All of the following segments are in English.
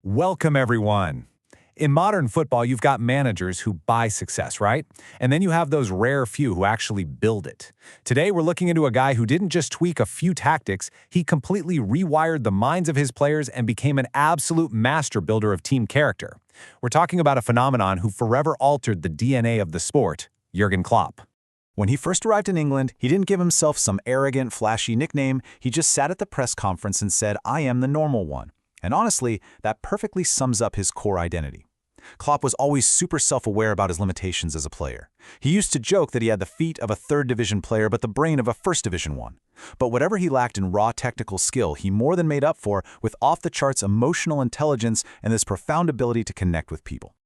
Welcome, everyone. In modern football, you've got managers who buy success, right? And then you have those rare few who actually build it. Today, we're looking into a guy who didn't just tweak a few tactics, he completely rewired the minds of his players and became an absolute master builder of team character. We're talking about a phenomenon who forever altered the DNA of the sport, Jürgen Klopp. When he first arrived in England, he didn't give himself some arrogant, flashy nickname. He just sat at the press conference and said, "I am the normal one." And honestly, that perfectly sums up his core identity. Klopp was always super self-aware about his limitations as a player. He used to joke that he had the feet of a third-division player but the brain of a first-division one. But whatever he lacked in raw technical skill, he more than made up for with off-the-charts emotional intelligence and this profound ability to connect with people.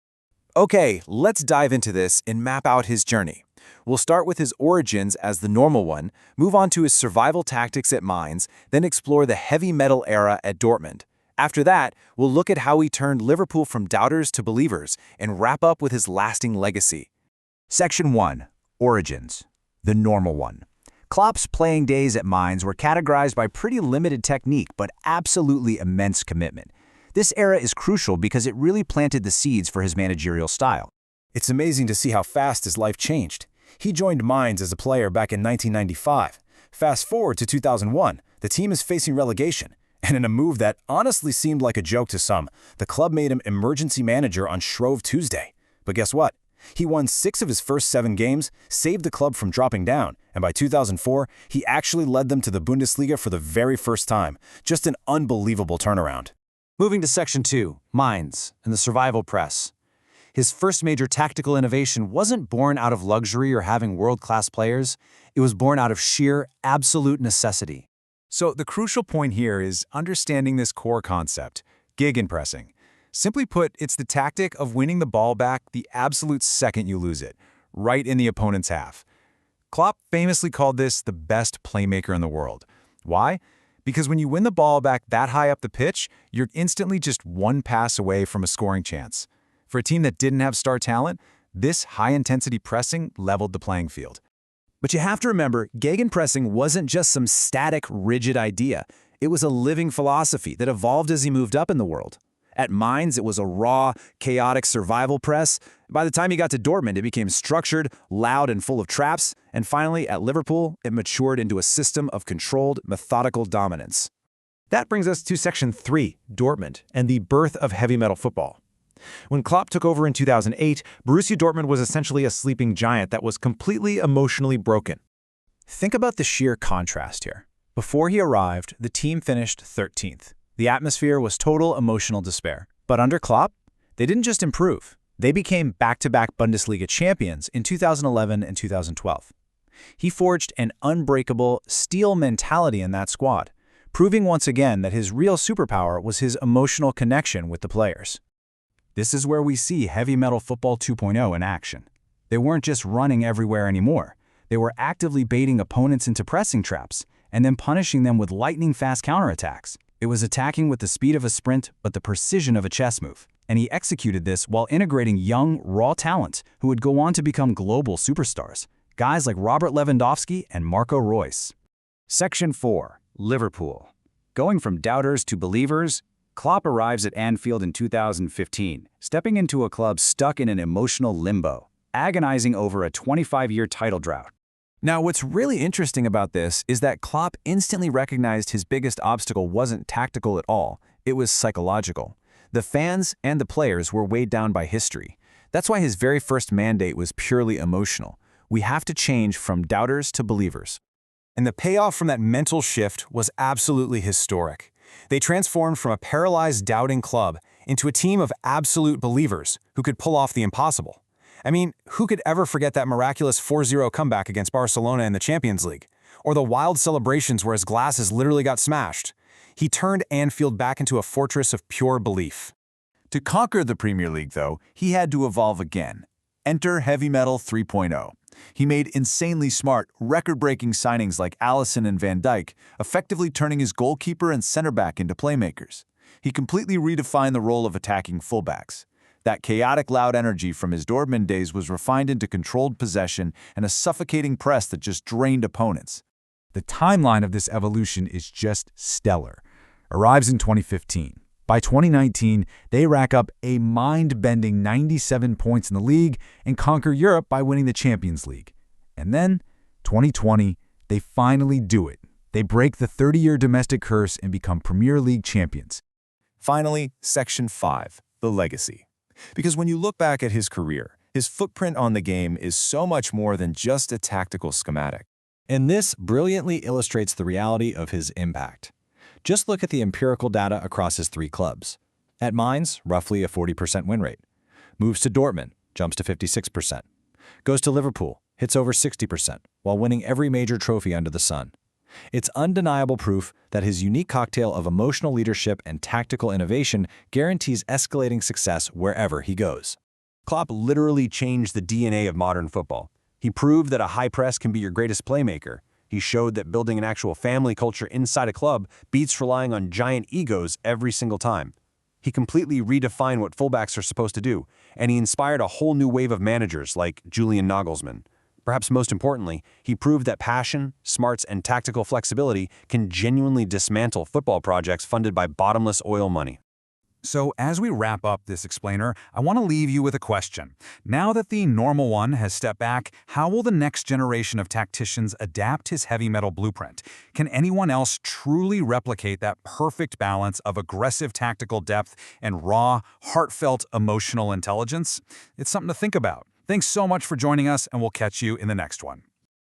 Okay, let's dive into this and map out his journey. We'll start with his origins as the normal one, move on to his survival tactics at Mainz, then explore the heavy metal era at Dortmund. After that, we'll look at how he turned Liverpool from doubters to believers and wrap up with his lasting legacy. Section 1. Origins. The normal one. Klopp's playing days at Mainz were categorized by pretty limited technique but absolutely immense commitment. This era is crucial because it really planted the seeds for his managerial style. It's amazing to see how fast his life changed. He joined Mainz as a player back in 1995. Fast forward to 2001, the team is facing relegation. And in a move that honestly seemed like a joke to some, the club made him emergency manager on Shrove Tuesday. But guess what? He won 6 of his first 7 games, saved the club from dropping down, and by 2004, he actually led them to the Bundesliga for the very first time. Just an unbelievable turnaround. Moving to Section 2, Mainz and the survival press. His first major tactical innovation wasn't born out of luxury or having world-class players. It was born out of sheer, absolute necessity. So the crucial point here is understanding this core concept, gegenpressing. Simply put, it's the tactic of winning the ball back the absolute second you lose it, right in the opponent's half. Klopp famously called this the best playmaker in the world. Why? Because when you win the ball back that high up the pitch, you're instantly just one pass away from a scoring chance. For a team that didn't have star talent, this high-intensity pressing leveled the playing field. But you have to remember, gegenpressing wasn't just some static, rigid idea. It was a living philosophy that evolved as he moved up in the world. At Mainz, it was a raw, chaotic survival press. By the time he got to Dortmund, it became structured, loud, and full of traps. And finally, at Liverpool, it matured into a system of controlled, methodical dominance. That brings us to Section 3, Dortmund, and the birth of heavy metal football. When Klopp took over in 2008, Borussia Dortmund was essentially a sleeping giant that was completely emotionally broken. Think about the sheer contrast here. Before he arrived, the team finished 13th. The atmosphere was total emotional despair. But under Klopp, they didn't just improve. They became back-to-back Bundesliga champions in 2011 and 2012. He forged an unbreakable, steel mentality in that squad, proving once again that his real superpower was his emotional connection with the players. This is where we see heavy metal football 2.0 in action. They weren't just running everywhere anymore. They were actively baiting opponents into pressing traps and then punishing them with lightning-fast counterattacks. It was attacking with the speed of a sprint but the precision of a chess move. And he executed this while integrating young, raw talent who would go on to become global superstars. Guys like Robert Lewandowski and Marco Reus. Section 4. Liverpool. Going from doubters to believers, Klopp arrives at Anfield in 2015, stepping into a club stuck in an emotional limbo, agonizing over a 25-year title drought. Now, what's really interesting about this is that Klopp instantly recognized his biggest obstacle wasn't tactical at all, it was psychological. The fans and the players were weighed down by history. That's why his very first mandate was purely emotional. We have to change from doubters to believers. And the payoff from that mental shift was absolutely historic. They transformed from a paralyzed, doubting club into a team of absolute believers who could pull off the impossible. I mean, who could ever forget that miraculous 4-0 comeback against Barcelona in the Champions League? Or the wild celebrations where his glasses literally got smashed? He turned Anfield back into a fortress of pure belief. To conquer the Premier League, though, he had to evolve again. Enter Heavy Metal 3.0. He made insanely smart, record-breaking signings like Alisson and Van Dijk, effectively turning his goalkeeper and center back into playmakers. He completely redefined the role of attacking fullbacks. That chaotic, loud energy from his Dortmund days was refined into controlled possession and a suffocating press that just drained opponents. The timeline of this evolution is just stellar. Arrives in 2015. By 2019, they rack up a mind-bending 97 points in the league and conquer Europe by winning the Champions League. And then, 2020, they finally do it. They break the 30-year domestic curse and become Premier League champions. Finally, Section 5, the legacy. Because when you look back at his career, his footprint on the game is so much more than just a tactical schematic. And this brilliantly illustrates the reality of his impact. Just look at the empirical data across his 3 clubs. At Mainz, roughly a 40% win rate. Moves to Dortmund, jumps to 56%. Goes to Liverpool, hits over 60%, while winning every major trophy under the sun. It's undeniable proof that his unique cocktail of emotional leadership and tactical innovation guarantees escalating success wherever he goes. Klopp literally changed the DNA of modern football. He proved that a high press can be your greatest playmaker. He showed that building an actual family culture inside a club beats relying on giant egos every single time. He completely redefined what fullbacks are supposed to do, and he inspired a whole new wave of managers like Julian Nagelsmann. Perhaps most importantly, he proved that passion, smarts, and tactical flexibility can genuinely dismantle football projects funded by bottomless oil money. So as we wrap up this explainer, I want to leave you with a question. Now that the normal one has stepped back, how will the next generation of tacticians adapt his heavy metal blueprint? Can anyone else truly replicate that perfect balance of aggressive tactical depth and raw, heartfelt emotional intelligence? It's something to think about. Thanks so much for joining us, and we'll catch you in the next one.